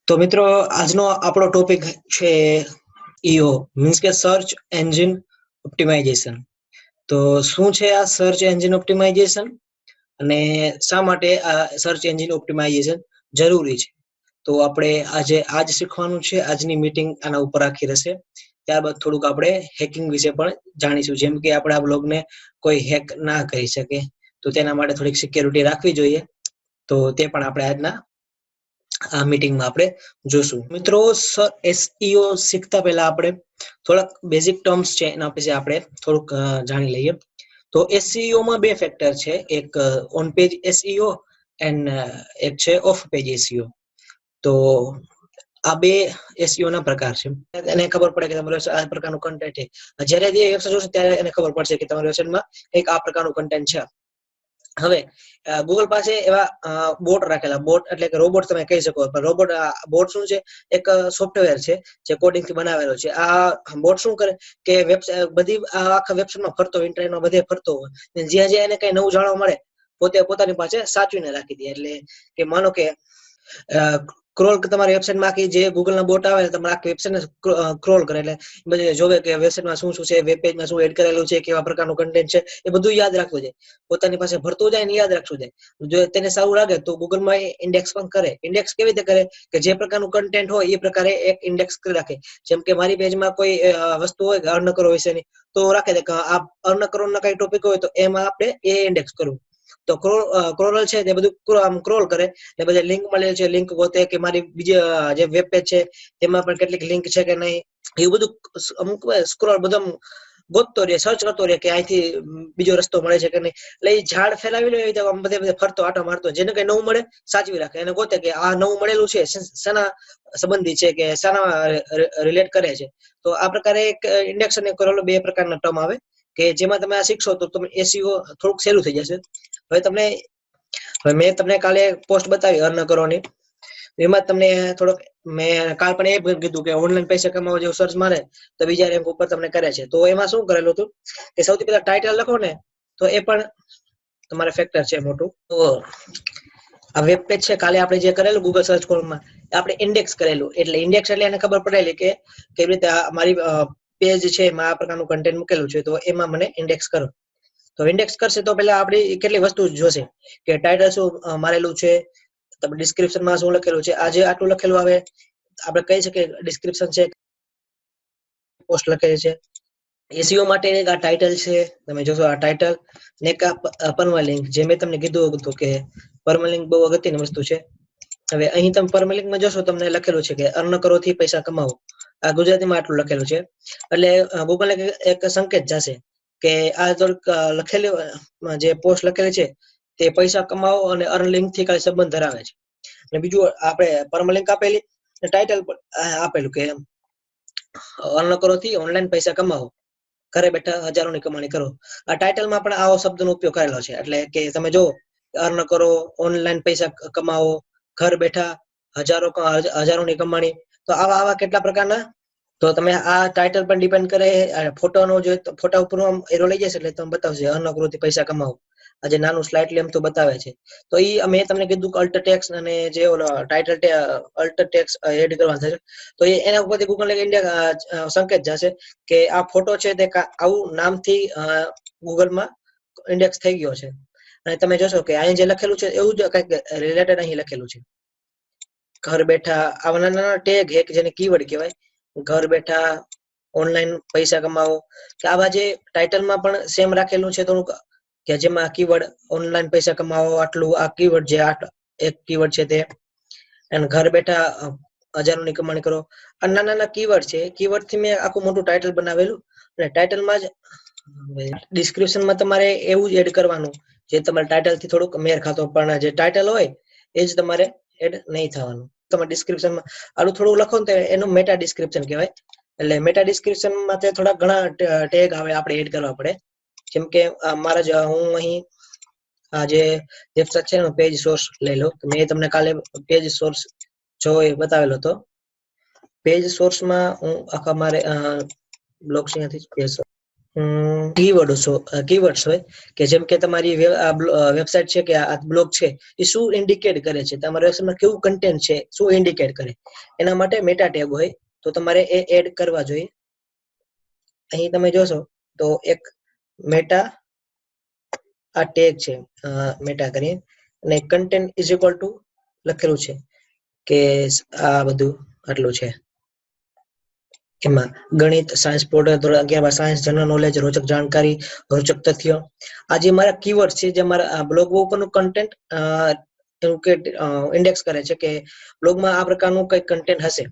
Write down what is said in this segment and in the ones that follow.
તો મિત્રો આજનો આપણો ટોપિક છે ઈઓ મીન્સ કે સર્ચ એન્જિન ઓપ્ટિમાઇઝેશન. તો શું છે આ સર્ચ એન્જિન ઓપ્ટિમાઇઝેશન અને શા માટે આ સર્ચ એન્જિન ઓપ્ટિમાઇઝેશન જરૂરી છે? તો આપણે આજ શીખવાનું છે. આજની મીટિંગ આના ઉપર આખી રહેશે. ત્યારબાદ થોડુંક આપણે હેકિંગ વિશે પણ જાણીશું, જેમ કે આપણે આ બ્લોગને કોઈ હેક ના કરી શકે, તો તેના માટે થોડીક સિક્યોરિટી રાખવી જોઈએ. તો તે પણ આપણે આજના આ મીટિંગમાં આપણે જોશું. મિત્રો, એસઈઓ શીખતા પહેલા આપણે થોડાક બેઝિક ટર્મ્સ છે એના વિશે આપણે થોડુંક જાણી લઈએ. તો એસઈઓ માં બે ફેક્ટર છે, એક ઓન પેજ એસઈઓ એન્ડ એક છે ઓફ પેજ એસઈઓ. તો આ બે એસઈઓ ના પ્રકાર છે. એને ખબર પડે કે તમારે આ પ્રકારનું કન્ટેન્ટ છે. જ્યારે જે વેબસાઇટ જોશે ત્યારે એને ખબર પડશે કે તમારી વેબસાઇટમાં એક આ પ્રકારનું કન્ટેન્ટ છે. હવે ગૂગલ પાસે એવા બોટ રાખેલા, બોટ એટલે કે રોબોટ તમે કહી શકો. રોબોટ બોટ શું છે? એક સોફ્ટવેર છે જે કોડિંગ થી બનાવેલો છે. આ બોટ શું કરે કે વેબસાઇટ બધી આખા વેબસાઇટમાં ફરતો હોય, ઇન્ટરનેટમાં બધે ફરતો હોય, જ્યાં જ્યાં એને કઈ નવું જાણવા મળે પોતાની પાસે સાચવીને રાખી દે. એટલે કે માનો કે ક્રોલ તમારી વેબસાઇટમાં આખી જે ગૂગલ ના બોટ આવે તમારે આખી વેબસાઇટને ક્રોલ કરે, એટલે બધે જોવે કે વેબસાઇટમાં શું છે, વેબ પેજમાં શું એડ કરેલું છે, કેવા પ્રકારનું કન્ટેન્ટ છે, એ બધું યાદ રાખવું છે. પોતાની પાસે ભરતું જાય ને યાદ રાખવું જાય. જો તેને સારું લાગે તો ગૂગલમાં ઇન્ડેક્સ પણ કરે. ઇન્ડેક્સ કેવી રીતે કરે કે જે પ્રકારનું કન્ટેન્ટ હોય એ પ્રકારે એક ઇન્ડેક્સ કરી રાખે. જેમ કે મારી પેજમાં કોઈ વસ્તુ હોય કે અર્ન કરો વિશેની, તો રાખે દે કે આ અર્ન કરવાના કઈ ટોપિક હોય તો એમાં આપણે એ ઇન્ડેક્સ કરવું. તો ક્રોરલ છે તે બધું ક્રોલ કરે ને બધી લિંક મળે છે, લિંક ગોતે કે મારી બીજી જે વેબ પેજ છે તેમાં પણ કેટલીક લિંક છે કે નહીં, એવું બધું અમુક સ્ક્રોલ બધું ગોતતો રહે, સર્ચ કરતો રહે કે અહીંથી બીજો રસ્તો મળે છે કે નહીં. એટલે એ ઝાડ ફેલાવી લે બધે ફરતો આટો મારતો, જેને કઈ નવું મળે સાચવી રાખે. એને ગોતે કે આ નવું મળેલું છે શાના સંબંધી છે કે શાના રિલેટ કરે છે. તો આ પ્રકારે એક ઇન્ડેક્સ અને ક્રોલ બે પ્રકારના ટર્મ આવે કે જેમાં તમે આ શીખશો તો તમે એસઈઓ થોડુંક સહેલું થઈ જશે. હવે મેં તમને કાલે પોસ્ટ બતાવી અર્ન કરવાની, એમાં તમને થોડોક મેં કાલ પણ એ કીધું કે ઓનલાઈન પૈસા કમાવા જેવું સર્ચ મારે તો બીજા રેન્ક ઉપર તમને કરે છે. તો એમાં શું કરેલું હતું કે સૌથી પહેલા ટાઇટલ લખો ને તો એ પણ તમારે ફેક્ટર છે મોટું. તો આ વેબ પેજ છે, કાલે આપણે જે કરેલું ગૂગલ સર્ચ કોલમાં આપણે ઇન્ડેક્સ કરેલું. એટલે ઇન્ડેક્સ એટલે એને ખબર પડેલી કે કેવી રીતે મારી પેજ છે એમાં આ પ્રકારનું કન્ટેન્ટ મૂકેલું છે, તો એમાં મને ઇન્ડેક્સ કરો. તો ઇન્ડેક્સ કરશે તો પેલા આપણી કેટલી વસ્તુ જોશે કે ટાઇટલ શું મારેલું છે, તમે ડિસ્ક્રિપ્શનમાં શું લખેલું છે. આજે આટલું લખેલું આવે, આપણે કહી શકીએ ડિસ્ક્રિપ્શન છે, પોસ્ટ લખેલી છે. એસઈઓ માટે એક આ ટાઇટલ છે, તમે જોશો આ ટાઇટલ ને એક પરમાલિંક, જે મેં તમને કીધું હતું કે પરમાલિંક બહુ અગત્યની વસ્તુ છે. હવે અહીં તમે પરમાલિંકમાં જોશો તમને લખેલું છે કે અર્ન કરો થી પૈસા કમાવો. આ ગુજરાતીમાં આટલું લખેલું છે. એટલે ગૂગલ એક સંકેત જશે કે આ થોડીક લખેલી જે પોસ્ટ લખેલી છે તે પૈસા કમાવો અને અર્ન લિંક થી કઈ સંબંધ ધરાવે છે. અને બીજું આપણે પરમલિંક આપેલી, ટાઇટલ પણ આપેલું કે અર્ન કરો થી ઓનલાઈન પૈસા કમાવો, ઘરે બેઠા હજારોની કમાણી કરો. આ ટાઇટલમાં પણ આવો શબ્દનો ઉપયોગ કરેલો છે. એટલે કે તમે જો અર્ન કરો, ઓનલાઈન પૈસા કમાવો, ઘર બેઠા હજારોની કમાણી, તો આવા કેટલા પ્રકારના. તો તમે આ ટાઇટલ પણ ડિપેન્ડ કરે. ફોટોનો જો ફોટા ઉપર એરો લઈ જશે એટલે તમે બતાવશે અર્ન કરો થી પૈસા કમાવો. આજે નાનું સ્લાઇડલી એમ તો બતાવે છે. તો મેં તમને કીધું કે અલ્ટ ટેક્સ અને જે ટાઇટલ અલ્ટ ટેક્સ એડ કરવાનું થશે, તો એના ઉપરથી ગૂગલ સંકેત જશે કે આ ફોટો છે તે આવું નામથી ગૂગલમાં ઇન્ડેક્સ થઈ ગયો છે. અને તમે જોશો કે અહીં જે લખેલું છે એવું જ કંઈક રિલેટેડ અહીં લખેલું છે. ઘર બેઠા આવા નાના ટેગ એક જેને કીવર્ડ કહેવાય, ઘર બેઠા ઓનલાઈન પૈસા કમાવો, કે આવા જે ટાઇટલમાં પણ સેમ રાખેલું છે થોડુંક કે જેમાં કીવર્ડ ઓનલાઈન પૈસા કમાવો આટલું, આ કીવર્ડ જે એક કીવર્ડ છે તે, અને ઘર બેઠા હજારોની કમાણી કરો. આ નાના નાના કીવર્ડ છે. કીવર્ડ થી મેં આખું મોટું ટાઇટલ બનાવેલું. અને ટાઇટલમાં જ ડિસ્ક્રિપ્શનમાં તમારે એવું જ એડ કરવાનું જે તમારા ટાઇટલ થી થોડુંક મેર ખાતો, પણ જે ટાઇટલ હોય એ જ તમારે એડ નહીં થવાનું. તમારે ડિસ્ક્રિપ્શનમાં આલું થોડું લખો ને એનું મેટા ડિસ્ક્રિપ્શન કહેવાય. એટલે મેટા ડિસ્ક્રિપ્શનમાં થોડા ઘણા ટેગ આવે આપણે એડ કરવા પડે. જેમ કે મારા હું અહીં આ જે વેબસાઇટ છે એનો પેજ સોર્સ લઈ લો. મેં તમને કાલે પેજ સોર્સ જો એ બતાવેલો હતો. પેજ સોર્સમાં હું આખા મારે બ્લોગ્સ અહીંયાથી પેજ કીવર્ડ્સ હોય કે જેમ કે તમારી વેબસાઇટ છે કે આ બ્લોગ છે એ શું ઇન્ડિકેટ કરે છે, તમારા વેબસાઇટમાં કેવું કન્ટેન્ટ છે, શું ઇન્ડિકેટ કરે, એના માટે મેટા ટેગ હોય તો તમારે એ એડ કરવા જોઈએ. અહીં તમે જોશો તો એક મેટા આ ટેગ છે, મેટા કરી અને કન્ટેન્ટ ઇઝ ઇક્વલ ટુ લખેલું છે કે આ બધું આટલું છે. એમાં ગણિત, સાયન્સ પોર્ટલ, ધોરણ 11 સાયન્સ, જનરલ નોલેજ, રોચક જાણકારી, રોચક તથ્યો, આ જે મારા કીવર્ડ છે જે મારા બ્લોગ ઉપરનું કન્ટેન્ટ એવું કે ઇન્ડેક્સ કરે છે કે બ્લોગમાં આ પ્રકારનું કંઈક કન્ટેન્ટ હશે.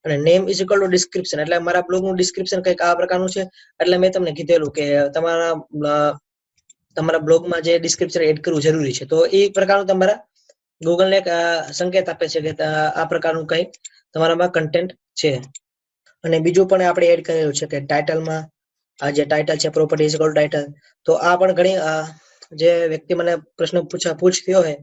અને name is equal to description, એટલે મારા બ્લોગનું ડિસ્ક્રિપ્શન કંઈક આ પ્રકારનું છે. એટલે મેં તમને કીધેલું કે તમારા બ્લોગમાં જે ડિસ્ક્રિપ્શન એડ કરવું જરૂરી છે. તો એ પ્રકારનું તમારા ગૂગલ ને એક સંકેત આપે છે કે આ પ્રકારનું કંઈક તમારામાં કન્ટેન્ટ છે. અને બીજું પણ આપણે એડ કરેલું છે કે ટાઇટલમાં આ જે ટાઇટલ છે property is equal to title. તો આ પણ ઘણી જે વ્યક્તિ મને પ્રશ્ન પૂછ્યો હોય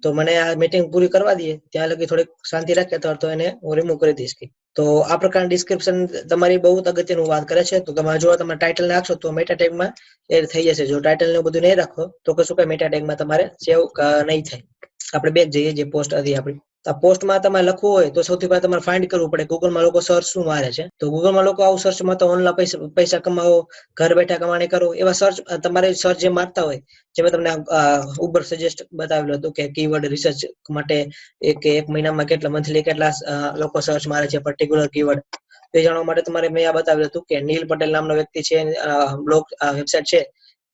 તો મને આ મીટિંગ પૂરી કરવા દઈએ ત્યાં લગી થોડીક શાંતિ રાખે તો એને હું રિમૂવ કરી દઈશ. તો આ પ્રકારની ડિસ્ક્રિપ્શન તમારી બહુ અગત્યનું વાત કરે છે. તો તમે જો તમે ટાઇટલ નાખશો તો મેટા ટેગમાં એડ થઈ જશે. જો ટાઇટલ ને બધું નહીં રાખો તો કશું કઈ મેટા ટેગમાં તમારે સેવ નહીં થાય. આપણે બેક જઈએ જે પોસ્ટ હતી આપણી. આ પોસ્ટમાં તમારે લખવું હોય તો સૌથી પહેલા તમારે ફાઇન્ડ કરવું પડે ગૂગલમાં લોકો સર્ચ શું મારે છે. તો ગૂગલમાં લોકો આવું સર્ચમાં તો ઓનલાઈન પૈસા કમાવો, ઘર બેઠા કમાણી કરો, એવા સર્ચ તમારે સર્ચ જે મારતા હોય, જે મેં તમને ઉબર સજેસ્ટ બતાવેલું હતું કે કીવર્ડ રિસર્ચ માટે એક મહિનામાં કેટલા મંથલી કેટલા લોકો સર્ચ મારે છે પર્ટિક્યુલર કીવર્ડ, તે જાણવા માટે તમારે મેં આ બતાવ્યું હતું કે નીલ પટેલ નામનો વ્યક્તિ છે, બ્લોગ વેબસાઇટ છે,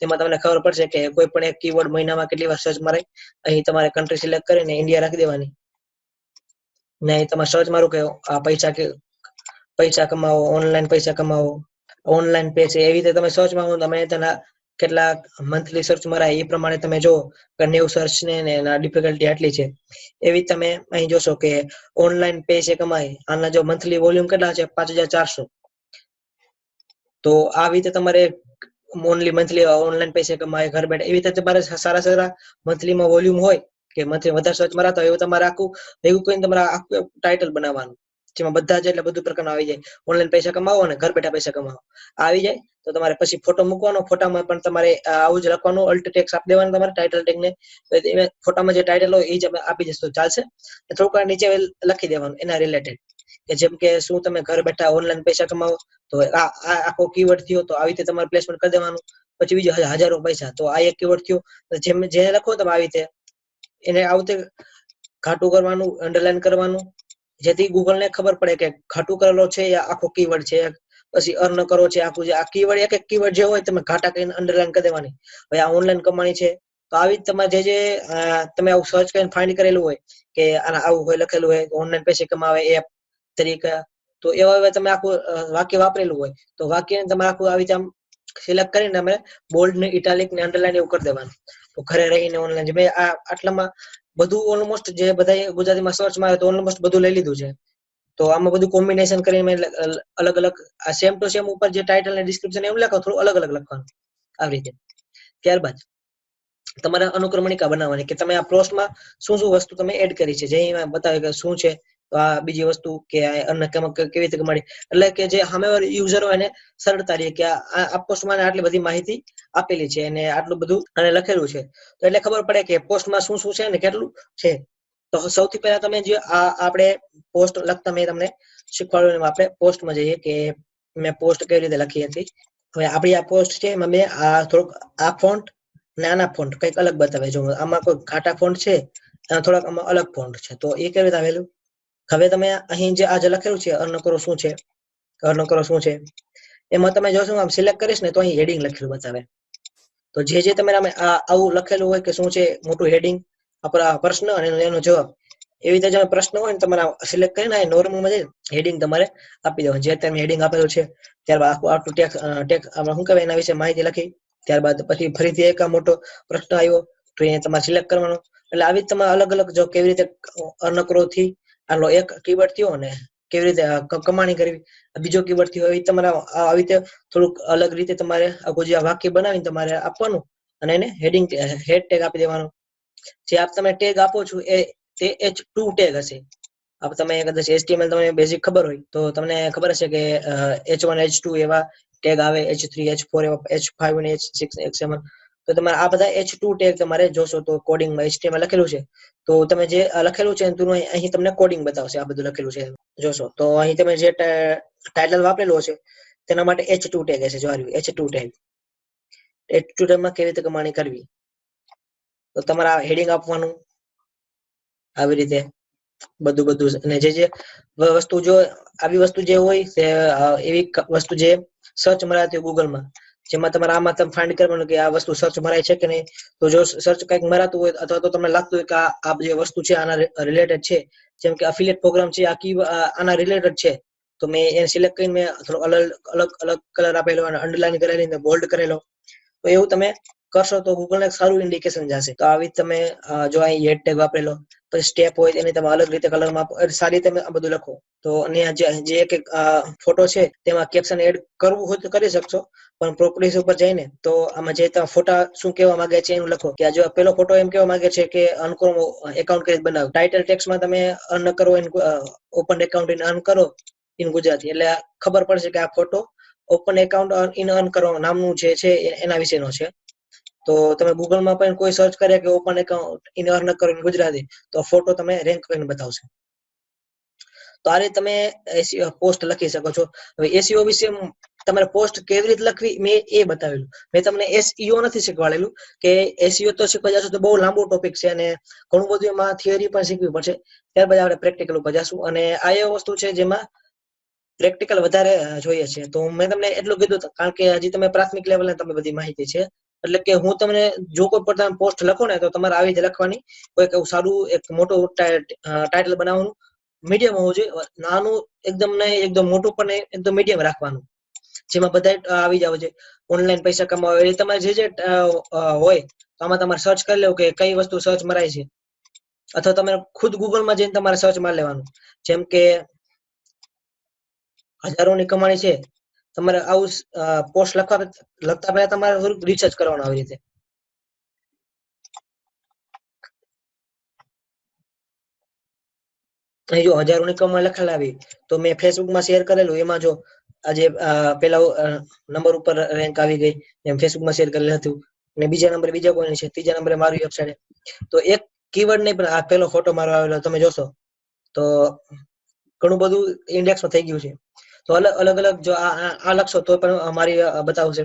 તેમાં તમને ખબર પડશે કે કોઈ પણ એક કીવર્ડ મહિનામાં કેટલી વાર સર્ચ મારે. અહીં તમારે કન્ટ્રી સિલેક્ટ કરીને ઇન્ડિયા રાખી દેવાની ને અહીં તમારે સર્ચ મારું કે આ પૈસા કમાવો, ઓનલાઈન પૈસા કમાવો, ઓનલાઈન પે છે, એવી રીતે તમે સર્ચ મારો તમે તેના કેટલા મંથલી સર્ચ મરાય એ પ્રમાણે તમે જો ન્યુ સર્ચ ને ડિફિકલ્ટી આટલી છે. એવી તમે અહીં જોશો કે ઓનલાઈન પે છે કમાય, આના જો મંથલી વોલ્યુમ કેટલા છે 5400. તો આવી રીતે તમારે ઓનલી મંથલી ઓનલાઈન પૈસા કમાય, ઘર બેઠા, એવી રીતે તમારે સારા મંથલીમાં વોલ્યુમ હોય કે મંથલી વધારે સર્ચ મરાતા હોય એવું તમારે આખું ભેગું કરીને તમારે આખું ટાઇટલ બનાવવાનું, જેમાં બધા જ એટલે બધું પ્રકારનું આવી જાય. ઓનલાઈન પૈસા કમાવો અને ઘર બેઠા પૈસા કમાવો આવી જાય. તો તમારે પછી ફોટો મૂકવાનો, ફોટામાં પણ તમારે આવું જ લખવાનું, અલ્ટ ટેક્સ આપી દેવાનું તમારે ટાઇટલ ટેગને. ફોટામાં જે ટાઇટલ હોય એ જ આપી જશો ચાલશે. થોડુંક નીચે લખી દેવાનું એના રિલેટેડ કે જેમ કે શું તમે ઘર બેઠા ઓનલાઈન પૈસા કમાવો, તો આ આખો કીવર્ડ થયો તો આવી રીતે તમારે પ્લેસમેન્ટ કરી દેવાનું. પછી બીજો હજારો પૈસા, તો આ એક કીવર્ડ થયો. જેમ જે લખો તમે આવી રીતે એને આવતે ઘાટું કરવાનું, અંડરલાઈન કરવાનું, જેથી ગૂગલ ને ખબર પડે કે ઘાટું કરેલો છે યા આખો કીવર્ડ છે. પછી અર્ન કરો છે આખું જે આ કીવર્ડ એક કીવર્ડ જે હોય તમે ઘાટા કરીને અંડરલાઈન કરી દેવાની. હવે આ ઓનલાઈન કમાણી છે તો આવી તમારે જે તમે આવું સર્ચ કરીને ફાઇન્ડ કરેલું હોય કે આવું હોય લખેલું હોય ઓનલાઈન પૈસા કમાવે એપ તરીકે, તો એવા તમે આખું વાક્ય વાપરેલું હોય તો વાક્યને તમે આખું આવી રીતે આમ સિલેક્ટ કરીને અમે બોલ્ડ ને ઇટાલિક ને અંડરલાઈન એવું કરી દેવાનું. તો ઘરે રહીને ઓનલાઈન મેં આટલામાં બધું ઓલમોસ્ટ જે બધા ગુજરાતીમાં સર્ચ મારે તો ઓલમોસ્ટ બધું લઈ લીધું છે. તો આમાં બધું કોમ્બિનેશન કરીને અલગ અલગ સેમ ટુ સેમ ઉપર જે ટાઇટલ ને ડિસ્ક્રિપ્શન એવું લખો, થોડું અલગ અલગ લખવાનું આવી રીતે. ત્યારબાદ તમારે અનુક્રમણિકા બનાવવાની કે તમે આ પોસ્ટમાં શું શું વસ્તુ તમે એડ કરી છે, જે બતાવે કે શું છે. તો આ બીજી વસ્તુ કે કેવી રીતે મળી, એટલે કે જે સામેવાળો યુઝર હોય એને સરળતા રહે કે આ પોસ્ટમાં આટલી બધી માહિતી આપેલી છે અને આટલું બધું અને લખેલું છે. તો એટલે ખબર પડે કે પોસ્ટમાં શું શું છે ને કેટલું છે. તો સૌથી પહેલા તમે જે આપણે પોસ્ટ લખતા મેં તમને શીખવાડ્યું, આપણે પોસ્ટમાં જઈએ કે મેં પોસ્ટ કેવી રીતે લખી હતી. હવે આપણી આ પોસ્ટ છે એમાં મેં થોડુંક આ ફોન્ટ નાના ફોન્ટ કંઈક અલગ બતાવે. જો આમાં કોઈ ઘાટા ફોન્ટ છે, થોડાક આમાં અલગ ફોન્ટ છે. તો એ કેવી રીતે આવેલું, હવે તમે અહીં જે આજે લખેલું છે અર્ન કરો શું છે, અર્ન કરો શું છે, એમાં તમે જોશો આમ સિલેક્ટ કરીશ ને તો અહીં હેડિંગ લખેલું બતાવે. તો જે તમે આવું લખેલું હોય કે શું છે મોટું હેડિંગ, આપણા પ્રશ્ન અને એનો જવાબ, એવી રીતે જે પ્રશ્ન હોય ને તમારે સિલેક્ટ કરીને નોર્મલમાં હેડિંગ તમારે આપી દેવાનું. જે તમે હેડિંગ આપેલું છે ત્યારબાદ આટલું ટેક્સ શું કહેવાય એના વિશે માહિતી લખી. ત્યારબાદ પછી ફરીથી એક મોટો પ્રશ્ન આવ્યો તો એ તમારે સિલેક્ટ કરવાનો. એટલે આવી તમે અલગ અલગ જો કેવી રીતે અર્ન કરો થી આટલો એક કીવર્ડ થયો ને કેવી રીતે કમાણી કરવી બીજો કીવર્ડ થયો, એ તમારે આવી રીતે થોડુંક અલગ રીતે તમારે આખું જે વાક્ય બનાવીને તમારે આપવાનું અને એને હેડિંગ હેડ ટેગ આપી દેવાનું. જે આપ તમે ટેગ આપો છો એ તે H2 ટેગ હશે. તમે કદાચ HTML તમને બેઝિક ખબર હોય તો તમને ખબર હશે કે H1 H2 એવા ટેગ આવે H3 H4 H5 અને H6 H7 તો તમારે આ બધા H2 ટેગ તમારે જોશો તો કોડિંગમાં HTML લખેલું છે તો તમે જે લખેલું છે એનું અહીં તમને કોડિંગ બતાવશે આ બધું લખેલું છે જોશો તો અહીં તમે જે ટાઇટલ વાપરેલું છે તેના માટે H2 ટેગ હશે જો આવ્યું H2 ટેગ H2 ટેગમાં કેવી રીતે કમાણી કરવી તો તમારે હેડિંગ આપવાનું આવી રીતે બધું અને જે વસ્તુ જો આવી વસ્તુ જે હોય તે એવી વસ્તુ જે સર્ચ મરાતી હોય ગૂગલમાં જેમાં તમારે આમાં તમે ફાઇન્ડ કરવાનું કે આ વસ્તુ સર્ચ મરાય છે કે નહીં તો જો સર્ચ કંઈક મરાતું હોય અથવા તો તમને લાગતું હોય કે આ જે વસ્તુ છે આના રિલેટેડ છે જેમ કે અફિલિએટ પ્રોગ્રામ છે આના રિલેટેડ છે તો મેં એને સિલેક્ટ કરીને મેં થોડો અલગ કલર આપેલો અને અંડરલાઈન કરેલી બોલ્ડ કરેલો તો એવું તમે કરશો તો ગૂગલ એક સારું ઇન્ડિકેશન જશે તો આવી તમે જો અહીં હેડ ટેગ વાપરેલો પછી સ્ટેપ હોય એને તમે અલગ રીતે કલરમાં સારી રીતે આ બધું લખો તો અને જે એક ફોટો છે તેમાં કેપ્શન એડ કરવું હોય તો કરી શકશો પણ પ્રોપર્ટીઝ ઉપર જઈને તો આમાં જે તમે ફોટા શું કહેવા માંગે છે એનું લખો કે જો પેલો ફોટો એમ કહેવા માંગે છે કે અનકો એકાઉન્ટ કરી બનાવો ટાઇટલ ટેક્સમાં તમે અર્ન કરો ઓપન એકાઉન્ટ ઇન અર્ન કરો ઇન ગુજરાતી એટલે ખબર પડશે કે આ photo open account in earn કરો નામનું જે છે એના વિશેનો છે તો તમે ગૂગલમાં પણ કોઈ સર્ચ કરે કે ઓપન એકાઉન્ટ ઇન અર્ન કરો ઇન ગુજરાતી તો ફોટો તમે રેન્ક કરીને બતાવશે તો આ રીતે તમે પોસ્ટ લખી શકો છો હવે એસઈઓ વિશે તમારે પોસ્ટ કેવી રીતે લખવી મેં એ બતાવેલું મેં તમને એસઈઓ નથી શીખવાડેલું કે એસઈઓ તો શીખવા જશો તો બહુ લાંબો ટોપિક છે અને ઘણું બધું એમાં થિયરી પણ શીખવી પડશે ત્યારબાદ આપણે પ્રેક્ટિકલ ઉપર જશું અને આ એ વસ્તુ છે જેમાં પ્રેક્ટિકલ વધારે જોઈએ છે તો મેં તમને એટલું કીધું કારણ કે હજી તમે પ્રાથમિક લેવલે તમે બધી માહિતી છે એટલે કે હું તમને જો કોઈ પણ તમે પોસ્ટ લખો ને તો તમારે આવી રીતે લખવાની કોઈક એવું સારું એક મોટું ટાઇટલ બનાવવાનું મીડિયમ હોવું જોઈએ નાનું એકદમ નહીં એકદમ મોટું પણ નહીં એકદમ મીડિયમ રાખવાનું જેમાં બધા આવી જાવ છે ઓનલાઈન પૈસા કમાવા એ તમારે જે હોય તો આમાં તમારે સર્ચ કરી લેવું કે કઈ વસ્તુ સર્ચ મરાય છે અથવા તમે ખુદ ગૂગલમાં જઈને તમારે સર્ચ મારી લેવાનું જેમ કે હજારોની કમાણી છે તમારે આવું પોસ્ટ લખતા પહેલા તમારે થોડુંક રિસર્ચ કરવાનું આવી રીતે અહીં જો હજારોની કમાણી લખેલા આવી તો મેં ફેસબુકમાં શેર કરેલું એમાં જો આજે પેલા નંબર ઉપર રેન્ક આવી ગઈ એમ ફેસબુકમાં શેર કરેલું હતું અને બીજા નંબરે બીજા કોઈ છે ત્રીજા નંબરે મારી વેબસાઇટ તો એક કીવર્ડ નહીં પણ આ પેલો ફોટો મારો આવેલો તમે જોશો તો ઘણું બધું ઇન્ડેક્સમાં થઈ ગયું છે તો અલગ જો આ લખશો તો પણ મારી બતાવશે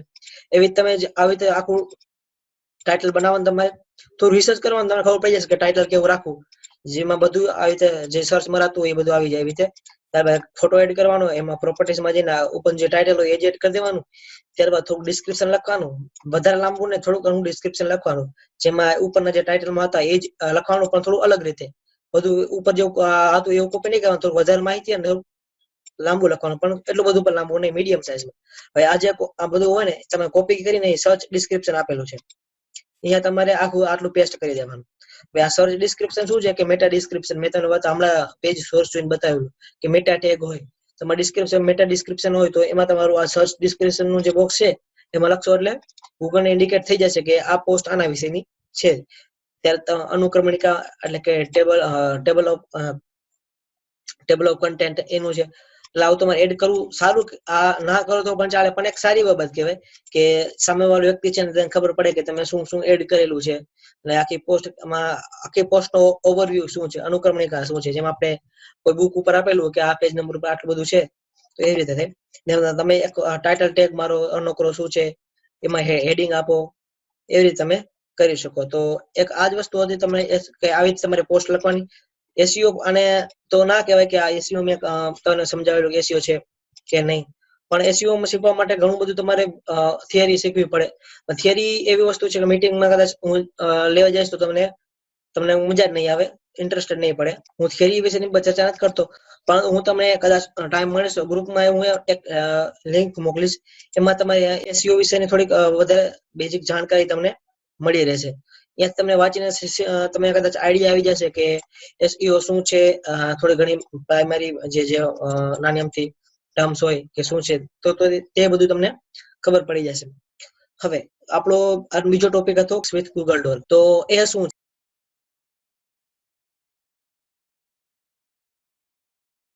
એવી તમે આવી રીતે આખું ટાઇટલ બનાવવાનું તમારે તો રિસર્ચ કરવાનું તમને ખબર પડી જશે કે ટાઇટલ કેવું રાખવું જેમાં બધું આવી રીતે જે સર્ચ મરાતું હોય એ બધું આવી જાય એવી રીતે ત્યારબાદ ફોટો એડ કરવાનો એમાં પ્રોપર્ટીઝમાં જઈને ઉપર જે ટાઇટલ હોય એ જ એડ કરી દેવાનું ત્યારબાદ થોડું ડિસ્ક્રિપ્શન લખવાનું વધારે લાંબુ ને થોડું ઘણું ડિસ્ક્રિપ્શન લખવાનું જેમાં ઉપરના જે ટાઇટલમાં હતા એ જ લખવાનું પણ થોડું અલગ રીતે બધું ઉપર જેવું હતું એવું કોપી નહીં કરવાનું થોડું વધારે માહિતી અને લાંબુ લખવાનું પણ એટલું બધું પણ લાંબુ નહીં મીડિયમ સાઇઝમાં હવે આજે આ બધું હોય ને તમે કોપી કરીને સર્ચ ડિસ્ક્રિપ્શન આપેલું છે અહીંયા તમારે આટલું પેસ્ટ કરી દેવાનું હવે આ સર્ચ ડિસ્ક્રિપ્શન શું છે કે મેટા ડિસ્ક્રિપ્શન મેં તમને હમણાં પેજ સોર્સ જોઈને બતાવ્યું કે મેટા ટેગ હોય તમારે ડિસ્ક્રિપ્શન મેટા ડિસ્ક્રિપ્શન હોય તો એમાં તમારું આ સર્ચ ડિસ્ક્રિપ્શન નું જે બોક્સ છે એમાં લખશો એટલે ગૂગલ ને ઇન્ડિકેટ થઈ જશે કે આ પોસ્ટ આના વિશેની છે ત્યારે અનુક્રમણિકા એટલે કે ટેબલ ઓફ કન્ટેન્ટ એનું છે એટલે આવું તમારે એડ કરવું સારું આ ના કરો તો પણ ચાલે પણ એક સારી બાબત કહેવાય કે સામેવાળો વ્યક્તિ છે ને તેને ખબર પડે કે તમે શું શું એડ કરેલું છે અને આખી પોસ્ટનો ઓવરવ્યુ શું છે અનુક્રમણિકા શું છે જેમ આપણે કોઈ બુક ઉપર આપેલું કે આ પેજ નંબર ઉપર આટલું બધું છે તો એ રીતે થાય તમે એક ટાઇટલ ટેગ મારો અનુક્રમ શું છે એમાં હેડિંગ આપો એવી રીતે તમે કરી શકો તો એક આ જ વસ્તુ હતી તમે આવી રીતે તમારે પોસ્ટ લખવાની એસઈઓ અને તો ના કહેવાય કે આ એસઈઓ મેં તમને સમજાવેલું કે એસઈઓ છે કે નહીં પણ એસઈઓ શીખવા માટે ઘણું બધું તમારે થિયરી શીખવી પડે થિયરી એવી વસ્તુ છે કે મીટિંગમાં કદાચ હું લેવા જઈશ તો તમને મજા જ નહીં આવે ઇન્ટરેસ્ટેડ નહીં પડે હું થિયરી વિશેની ચર્ચા નથી કરતો પણ હું તમને કદાચ ટાઈમ મળે તો ગ્રુપમાં હું એક લિંક મોકલીશ એમાં તમારે એસઈઓ વિશેની થોડીક વધારે બેઝિક જાણકારી તમને મળી રહેશે ત્યાં તમને વાંચીને તમને કદાચ આઈડિયા આવી જશે કે એસઈઓ શું છે થોડી ઘણી પ્રાઇમરી જે નાની અમથી ટર્મ્સ હોય કે શું છે તો તે બધું તમને ખબર પડી જશે હવે આપણો બીજો ટોપિક હતો વિથ ગૂગલ ડોર તો એ શું